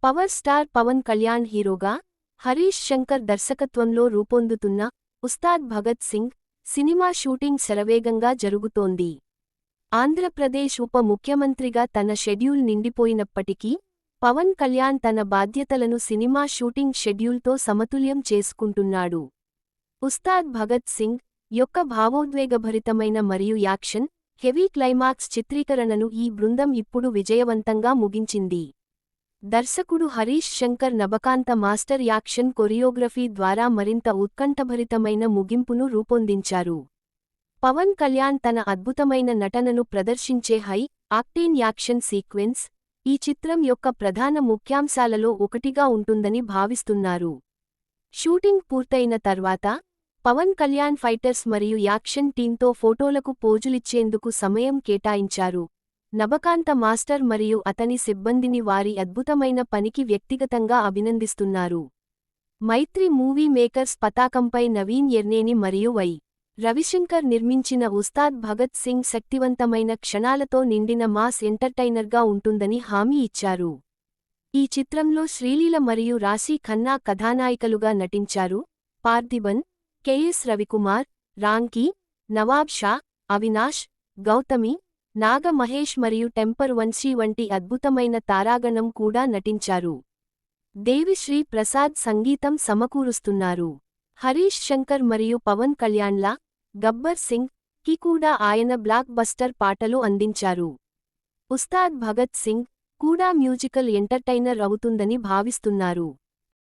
Power star Pawan Kalyan హీరోగా, హరీష్ శంకర్ దర్శకత్వంలో రూపొందుతున్న ఉస్తాద్ భగత్ సింగ్ సినిమా షూటింగ్ శరవేగంగా జరుగుతోంది. ఆంధ్రప్రదేశ్ ఉప ముఖ్యమంత్రిగా తన షెడ్యూల్ నిండిపోయినప్పటికీ, పవన్ కళ్యాణ్ తన బాధ్యతలను సినిమా షూటింగ్ షెడ్యూల్తో సమతుల్యం చేసుకుంటున్నాడు. ఉస్తాద్ భగత్ సింగ్ యొక్క భావోద్వేగభరితమైన మరియు యాక్షన్, హెవీ క్లైమాక్స్ చిత్రీకరణను ఈ బృందం ఇప్పుడు విజయవంతంగా ముగించింది. దర్శకుడు Harish Shankar Nabakanta master action choreography ద్వారా మరింత ఉత్కంఠభరితమైన ముగింపును రూపొందించారు. పవన్ కళ్యాణ్ తన అద్భుతమైన నటనను ప్రదర్శించే హై ఆక్టేన్ యాక్షన్ సీక్వెన్స్ ఈ చిత్రం యొక్క ప్రధాన ముఖ్యాంశాలలో ఒకటిగా ఉంటుందని భావిస్తున్నారు. షూటింగ్ పూర్తయిన తర్వాత, పవన్ కళ్యాణ్ ఫైటర్స్ మరియు యాక్షన్ టీంతో ఫోటోలకు పోజులిచ్చేందుకు సమయం కేటాయించారు. నబకాంత మాస్టర్ మరియు అతని సిబ్బందిని వారి అద్భుతమైన పనికి వ్యక్తిగతంగా అభినందిస్తున్నారు. మైత్రి మూవీ మేకర్స్ పతాకంపై నవీన్ ఎర్నేని మరియు వై. రవిశంకర్ నిర్మించిన ఉస్తాద్ భగత్ సింగ్ శక్తివంతమైన క్షణాలతో నిండిన మాస్ ఎంటర్టైనర్గా ఉంటుందని హామీ ఇచ్చారు. ఈ చిత్రంలో శ్రీలీల మరియు రాశీ ఖన్నా కథానాయికలుగా నటించారు. పార్థిబన్, కెఎస్ రవికుమార్, రాంకీ, నవాబ్ షా, అవినాష్, గౌతమి, నాగ మహేష్ మరియు టెంపర్ వంశీ వంటి అద్భుతమైన తారాగణం కూడా నటించారు. దేవిశ్రీ ప్రసాద్ సంగీతం సమకూరుస్తున్నారు. హరీష్ శంకర్ మరియు పవన్ కళ్యాణ్ల గబ్బర్ సింగ్ కి కూడా ఆయన బ్లాక్ బస్టర్ పాటలు అందించారు. ఉస్తాద్ భగత్ సింగ్ కూడా మ్యూజికల్ ఎంటర్టైనర్ అవుతుందని భావిస్తున్నారు.